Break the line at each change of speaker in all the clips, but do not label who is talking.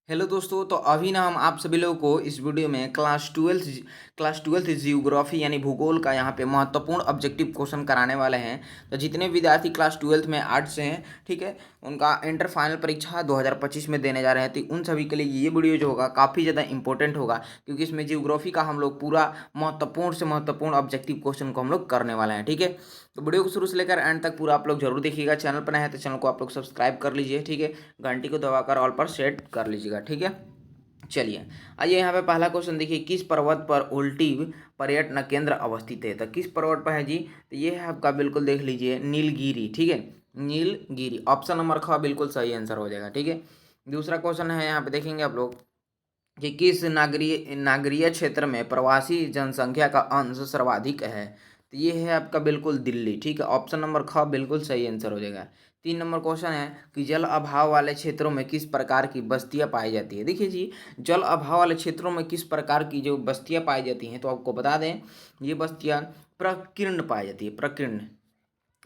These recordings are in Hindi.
हेलो दोस्तों, तो अभी ना हम आप सभी लोगों को इस वीडियो में क्लास ट्वेल्थ जियोग्राफी यानी भूगोल का यहाँ पे महत्वपूर्ण ऑब्जेक्टिव क्वेश्चन कराने वाले हैं। तो जितने विद्यार्थी क्लास ट्वेल्थ में आर्ट्स से हैं, ठीक है, उनका इंटर फाइनल परीक्षा 2025 में देने जा रहे हैं, तो उन सभी के लिए ये वीडियो जो होगा काफ़ी ज़्यादा इंपॉर्टेंट होगा, क्योंकि इसमें जियोग्राफी का हम लोग पूरा महत्वपूर्ण से महत्वपूर्ण ऑब्जेक्टिव क्वेश्चन को हम लोग करने वाले हैं। ठीक है, तो वीडियो को शुरू से लेकर एंड तक पूरा आप लोग जरूर देखिएगा। चैनल पर नए हैं तो चैनल को आप लोग सब्सक्राइब कर लीजिए, ठीक है, घंटी को दबाकर ऑल पर सेट कर लीजिएगा। ठीक है, चलिए आइए यहाँ पे पहला क्वेश्चन देखिए, किस पर्वत पर उल्टी पर्यटन केंद्र अवस्थित है? तो किस पर्वत पर है जी? तो ये है आपका, बिल्कुल देख लीजिए, नीलगिरी। ठीक है, नीलगिरी ऑप्शन नंबर ख बिल्कुल सही आंसर हो जाएगा। ठीक है, दूसरा क्वेश्चन है, यहाँ पे देखेंगे आप लोग कि किस नागरीय नागरीय क्षेत्र में प्रवासी जनसंख्या का अंश सर्वाधिक है? तो ये है आपका बिल्कुल दिल्ली। ठीक है, ऑप्शन नंबर ख बिल्कुल सही आंसर हो जाएगा। 3 नंबर क्वेश्चन है कि जल अभाव वाले क्षेत्रों में किस प्रकार की बस्तियां पाई जाती है? देखिए जी, जल अभाव वाले क्षेत्रों में किस प्रकार की जो बस्तियां पाई जाती हैं, तो आपको बता दें, ये बस्तियां प्रकीर्ण पाई जाती है। प्रकीर्ण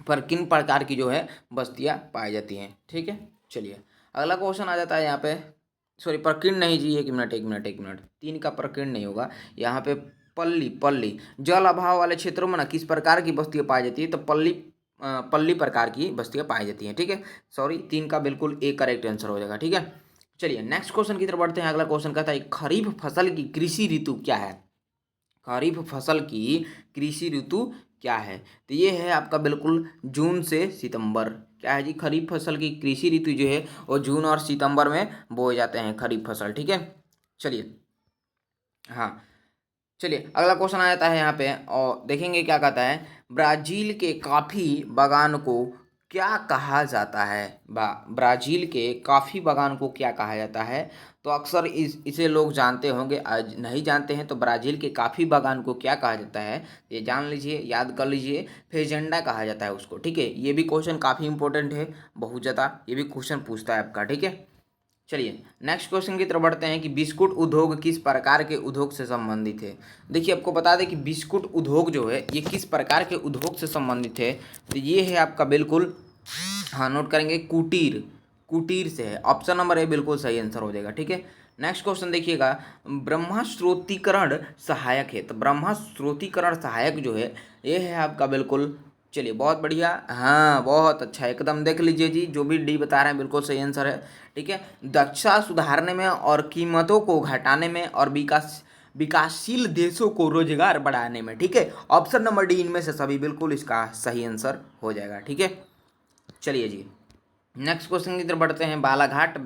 पर किन प्रकार की जो है बस्तियां पाई जाती हैं? ठीक है, चलिए अगला क्वेश्चन आ जाता है यहाँ पे। सॉरी, प्रकीर्ण नहीं जी, एक मिनट, 3 का प्रकीर्ण नहीं होगा यहाँ पे। पल्ली पल्ली जल अभाव वाले क्षेत्रों में ना किस प्रकार की बस्तियां पाई जाती है? तो पल्ली प्रकार की बस्तियां पाई जाती हैं। ठीक है, सॉरी, 3 का बिल्कुल एक करेक्ट आंसर हो जाएगा। ठीक है, चलिए नेक्स्ट क्वेश्चन की तरफ बढ़ते हैं। अगला क्वेश्चन कहता है, खरीफ फसल की कृषि ऋतु क्या है? खरीफ फसल की कृषि ऋतु क्या है? तो ये है आपका बिल्कुल जून से सितंबर। क्या है जी? खरीफ फसल की कृषि ऋतु जो है वो जून और सितंबर में बोए जाते हैं खरीफ फसल। ठीक है, चलिए, हाँ, चलिए अगला क्वेश्चन आ जाता है यहाँ पे, और देखेंगे क्या कहता है। ब्राजील के कॉफी बागान को क्या कहा जाता है? ब्राजील के कॉफी बागान को क्या कहा जाता है? तो अक्सर इसे लोग जानते होंगे, आज नहीं जानते हैं तो ब्राजील के कॉफी बागान को क्या कहा जाता है ये जान लीजिए, याद कर लीजिए। फेजेंडा कहा जाता है उसको। ठीक है, ये भी क्वेश्चन काफ़ी इंपॉर्टेंट है, बहुत ज़्यादा ये भी क्वेश्चन पूछता है आपका। ठीक है, चलिए नेक्स्ट क्वेश्चन की तरफ बढ़ते हैं कि बिस्कुट उद्योग किस प्रकार के उद्योग से संबंधित है? देखिए, आपको बता दें कि बिस्कुट उद्योग जो है ये किस प्रकार के उद्योग से संबंधित है? तो ये है आपका बिल्कुल, हाँ, नोट करेंगे, कुटीर। कुटीर से है, ऑप्शन नंबर ए बिल्कुल सही आंसर हो जाएगा। ठीक है, नेक्स्ट क्वेश्चन देखिएगा, ब्रह्मा स्रोतीकरण सहायक है। तो ब्रह्मा स्रोतीकरण सहायक जो है ये है आपका बिल्कुल, चलिए बहुत बढ़िया, हाँ बहुत अच्छा, एकदम देख लीजिए जी, जो भी डी बता रहे हैं बिल्कुल सही आंसर है। ठीक है, दक्षता सुधारने में और कीमतों को घटाने में और विकासशील देशों को रोजगार बढ़ाने में। ठीक है, ऑप्शन नंबर डी इनमें से सभी बिल्कुल इसका सही आंसर हो जाएगा। ठीक है, चलिए जी नेक्स्ट क्वेश्चन की तरफ बढ़ते हैं। बालाघाट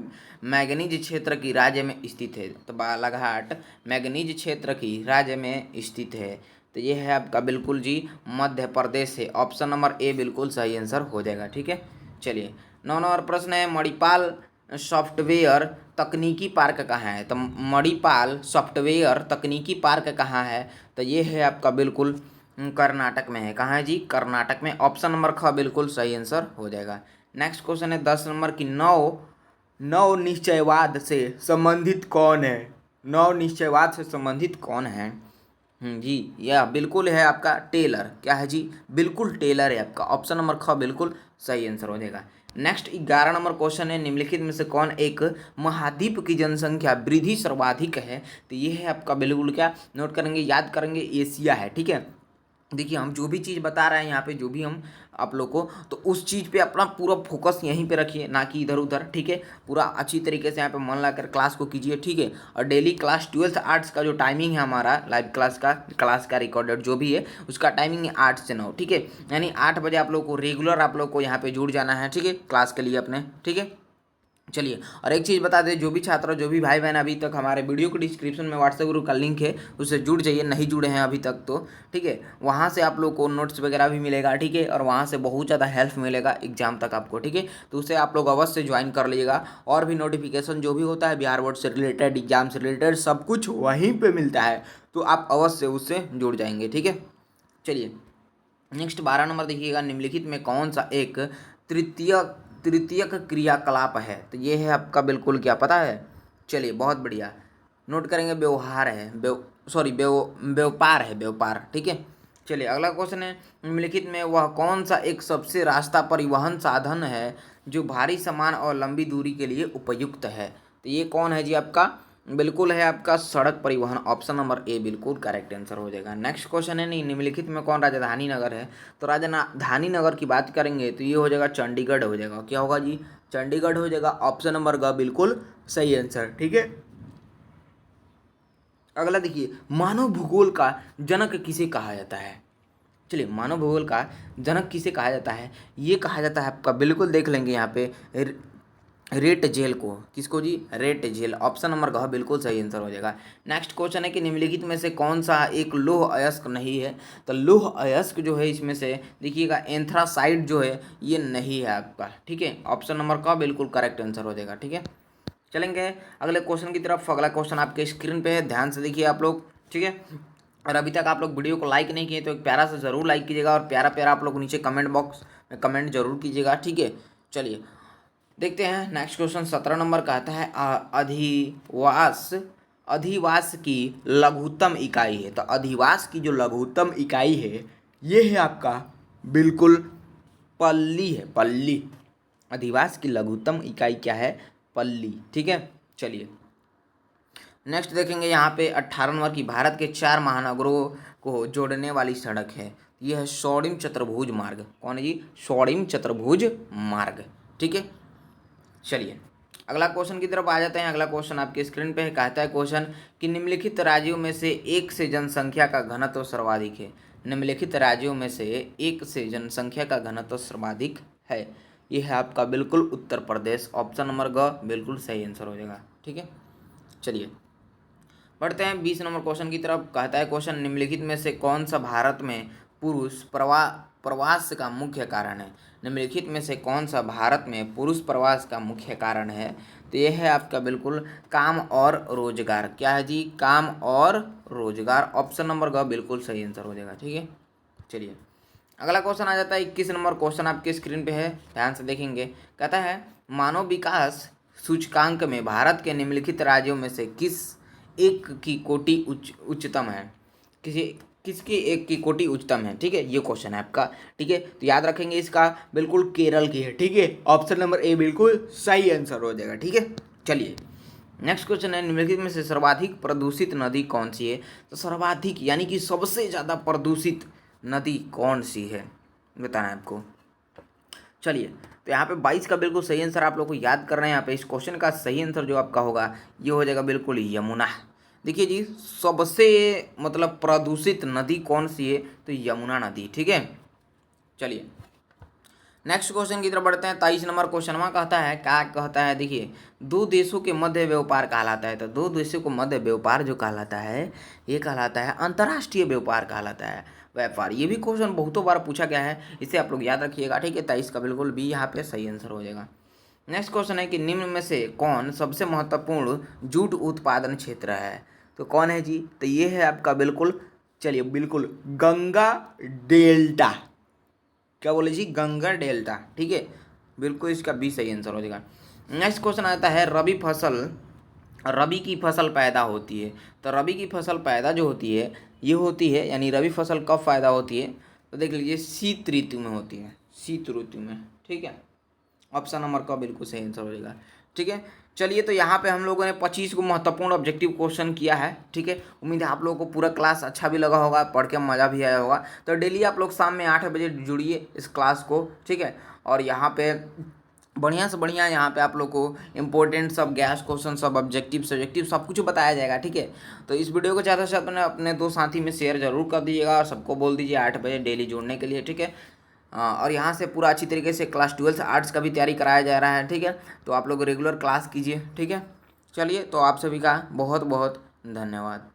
मैंगनीज क्षेत्र की राज्य में स्थित है। तो बालाघाट मैंगनीज क्षेत्र की राज्य में स्थित है, तो ये है आपका बिल्कुल जी मध्य प्रदेश है, ऑप्शन नंबर ए बिल्कुल सही आंसर हो जाएगा। ठीक है, चलिए 9 नंबर प्रश्न है, मणिपाल सॉफ्टवेयर तकनीकी पार्क कहाँ है? तो मणिपाल सॉफ्टवेयर तकनीकी पार्क कहाँ है? तो ये है आपका बिल्कुल कर्नाटक में है। कहाँ है जी? कर्नाटक में, ऑप्शन नंबर ख बिल्कुल सही आंसर हो जाएगा। नेक्स्ट क्वेश्चन है 10 नंबर की, नव नव निश्चयवाद से संबंधित कौन है? नव निश्चयवाद से संबंधित कौन है? जी, यह बिल्कुल है आपका टेलर। क्या है जी? बिल्कुल टेलर है आपका, ऑप्शन नंबर ख बिल्कुल सही आंसर हो जाएगा। नेक्स्ट 11 नंबर क्वेश्चन है, निम्नलिखित में से कौन एक महाद्वीप की जनसंख्या वृद्धि सर्वाधिक है? तो ये है आपका बिल्कुल, क्या नोट करेंगे, याद करेंगे, एशिया है। ठीक है, देखिए हम जो भी चीज़ बता रहे हैं यहाँ पे, जो भी हम आप लोग को, तो उस चीज़ पे अपना पूरा फोकस यहीं पे रखिए, ना कि इधर उधर। ठीक है, पूरा अच्छी तरीके से यहाँ पे मन लगाकर क्लास को कीजिए। ठीक है, और डेली क्लास ट्वेल्थ आर्ट्स का जो टाइमिंग है हमारा, लाइव क्लास का रिकॉर्डेड जो भी है उसका टाइमिंग है 8 से 9। ठीक है, यानी 8 बजे आप लोग को रेगुलर आप लोग को यहाँ पे जुड़ जाना है। ठीक है, क्लास के लिए अपने। ठीक है, चलिए, और एक चीज़ बता दें, जो भी छात्र, जो भी भाई बहन अभी तक हमारे वीडियो के डिस्क्रिप्शन में व्हाट्सएप ग्रुप का लिंक है, उससे जुड़ जाइए, नहीं जुड़े हैं अभी तक तो। ठीक है, वहाँ से आप लोग को नोट्स वगैरह भी मिलेगा। ठीक है, और वहाँ से बहुत ज़्यादा हेल्प मिलेगा एग्जाम तक आपको। ठीक है, तो उसे आप लोग अवश्य ज्वाइन कर लीजिएगा, और भी नोटिफिकेशन जो भी होता है बिहार बोर्ड से रिलेटेड, एग्जाम से रिलेटेड, सब कुछ वहीं पर मिलता है, तो आप अवश्य उससे जुड़ जाएंगे। ठीक है, चलिए नेक्स्ट 12 नंबर देखिएगा, निम्नलिखित में कौन सा एक तृतीय तृतीयक क्रियाकलाप है? तो ये है आपका बिल्कुल, क्या पता है? चलिए बहुत बढ़िया, नोट करेंगे, व्यवहार है, व्यापार है, व्यापार। ठीक है, चलिए अगला क्वेश्चन है, निम्नलिखित में वह कौन सा एक सबसे रास्ता परिवहन साधन है जो भारी सामान और लंबी दूरी के लिए उपयुक्त है? तो ये कौन है जी आपका, बिल्कुल है आपका सड़क परिवहन, ऑप्शन नंबर ए बिल्कुल करेक्ट आंसर हो जाएगा। नेक्स्ट क्वेश्चन है, नहीं निम्नलिखित में कौन राजधानी नगर है, तो राजधानी नगर की बात करेंगे तो ये हो जाएगा चंडीगढ़ हो जाएगा। क्या होगा जी, चंडीगढ़ हो जाएगा, ऑप्शन नंबर ग बिल्कुल सही आंसर। ठीक है, अगला देखिए, मानव भूगोल का जनक किसे कहा जाता है। चलिए, मानव भूगोल का जनक किसे कहा जाता है, ये कहा जाता है आपका, बिल्कुल देख लेंगे यहाँ पे, रेट जेल को। किसको जी, रेट जेल, ऑप्शन नंबर ग बिल्कुल सही आंसर हो जाएगा। नेक्स्ट क्वेश्चन है कि निम्नलिखित में से कौन सा एक लौह अयस्क नहीं है, तो लौह अयस्क जो है इसमें से देखिएगा एंथ्रासाइड जो है ये नहीं है आपका। ठीक है, ऑप्शन नंबर क बिल्कुल करेक्ट आंसर हो जाएगा। ठीक है, चलेंगे अगले क्वेश्चन की तरफ। अगला क्वेश्चन आपके स्क्रीन पे है, ध्यान से देखिए आप लोग। ठीक है, और अभी तक आप लोग वीडियो को लाइक नहीं किए तो एक प्यारा सा ज़रूर लाइक कीजिएगा, और प्यारा प्यारा आप लोग नीचे कमेंट बॉक्स में कमेंट जरूर कीजिएगा। ठीक है, चलिए देखते हैं नेक्स्ट क्वेश्चन। 17 नंबर का आता है, अधिवास की लघुत्तम इकाई है, तो अधिवास की जो लघुत्तम इकाई है ये है आपका बिल्कुल पल्ली है, पल्ली। अधिवास की लघुत्तम इकाई क्या है, पल्ली। ठीक है, चलिए नेक्स्ट देखेंगे यहाँ पे 18 नंबर की, भारत के 4 महानगरों को जोड़ने वाली सड़क है, ये है स्वर्णिम चतुर्भुज मार्ग। कौन है जी, स्वर्णिम चतुर्भुज मार्ग। ठीक है, चलिए अगला क्वेश्चन की तरफ आ जाते हैं। अगला क्वेश्चन आपके स्क्रीन पे है, कहता है क्वेश्चन कि निम्नलिखित राज्यों में से एक से जनसंख्या का घनत्व सर्वाधिक है। निम्नलिखित राज्यों में से एक से जनसंख्या का घनत्व सर्वाधिक है, ये है आपका बिल्कुल उत्तर प्रदेश, ऑप्शन नंबर ग बिल्कुल सही आंसर हो जाएगा। ठीक है, चलिए बढ़ते हैं 20 नंबर क्वेश्चन की तरफ। कहता है क्वेश्चन, निम्नलिखित में से कौन सा भारत में पुरुष प्रवास का मुख्य कारण है। निम्नलिखित में से कौन सा भारत में पुरुष प्रवास का मुख्य कारण है, तो यह है आपका बिल्कुल काम और रोजगार। क्या है जी, काम और रोजगार, ऑप्शन नंबर ग बिल्कुल सही आंसर हो जाएगा। ठीक है, चलिए अगला क्वेश्चन आ जाता है 21 नंबर क्वेश्चन आपके स्क्रीन पे है, ध्यान से देखेंगे। कहता है, मानव विकास सूचकांक में भारत के निम्नलिखित राज्यों में से किस एक की कोटि उच्चतम है, किसकी एक की कोटि उच्चतम है। ठीक है, ये क्वेश्चन है आपका। ठीक है, तो याद रखेंगे इसका, बिल्कुल केरल की है। ठीक है, ऑप्शन नंबर ए बिल्कुल सही आंसर हो जाएगा। ठीक है, चलिए नेक्स्ट क्वेश्चन है, निम्नलिखित में से सर्वाधिक प्रदूषित नदी कौन सी है, तो सर्वाधिक यानी कि सबसे ज़्यादा प्रदूषित नदी कौन सी है बताना है आपको। चलिए, तो यहाँ पे 22 का बिल्कुल सही आंसर आप लोग को याद करना है। यहाँ पे इस क्वेश्चन का सही आंसर जो आपका होगा ये हो जाएगा बिल्कुल यमुना। देखिए जी, सबसे मतलब प्रदूषित नदी कौन सी है, तो यमुना नदी। ठीक है, चलिए नेक्स्ट क्वेश्चन की तरफ बढ़ते हैं। 23 नंबर क्वेश्चन में कहता है, क्या कहता है, देखिए दो देशों के मध्य व्यापार कहलाता है, तो दो देशों के मध्य व्यापार जो कहलाता है ये कहलाता है अंतर्राष्ट्रीय व्यापार कहलाता है, व्यापार। ये भी क्वेश्चन बहुतों बार पूछा गया है, इसे आप लोग याद रखिएगा। ठीक है, 23 का बिल्कुल भी यहाँ पे सही आंसर हो जाएगा। नेक्स्ट क्वेश्चन है कि निम्न में से कौन सबसे महत्वपूर्ण जूट उत्पादन क्षेत्र है, तो कौन है जी, तो ये है आपका बिल्कुल, चलिए बिल्कुल गंगा डेल्टा। क्या बोले जी, गंगा डेल्टा। ठीक है, बिल्कुल इसका भी सही आंसर हो जाएगा। नेक्स्ट क्वेश्चन आता है, रबी की फसल पैदा होती है, तो रबी की फसल पैदा जो होती है ये होती है, यानी रबी फसल कब पैदा होती है, तो देख लीजिए शीत ऋतु में होती है, शीत ऋतु में। ठीक है, ऑप्शन नंबर का बिल्कुल सही आंसर हो जाएगा। ठीक है, चलिए तो यहाँ पे हम लोगों ने 25 को महत्वपूर्ण ऑब्जेक्टिव क्वेश्चन किया है। ठीक है, उम्मीद है आप लोगों को पूरा क्लास अच्छा भी लगा होगा, पढ़ के मज़ा भी आया होगा। तो डेली आप लोग शाम में 8 बजे जुड़िए इस क्लास को। ठीक है, और यहाँ पे बढ़िया से बढ़िया यहाँ पे आप लोग को इंपॉर्टेंट सब गैस क्वेश्चन, सब ऑब्जेक्टिव सब्जेक्टिव सब कुछ बताया जाएगा। ठीक है, तो इस वीडियो को ज़्यादा से ज़्यादा अपने दो साथी में शेयर जरूर कर दीजिएगा, और सबको बोल दीजिए 8 बजे डेली जुड़ने के लिए। ठीक है, और यहाँ से पूरा अच्छी तरीके से क्लास 12 आर्ट्स का भी तैयारी कराया जा रहा है। ठीक है, तो आप लोग रेगुलर क्लास कीजिए। ठीक है, चलिए तो आप सभी का बहुत बहुत धन्यवाद।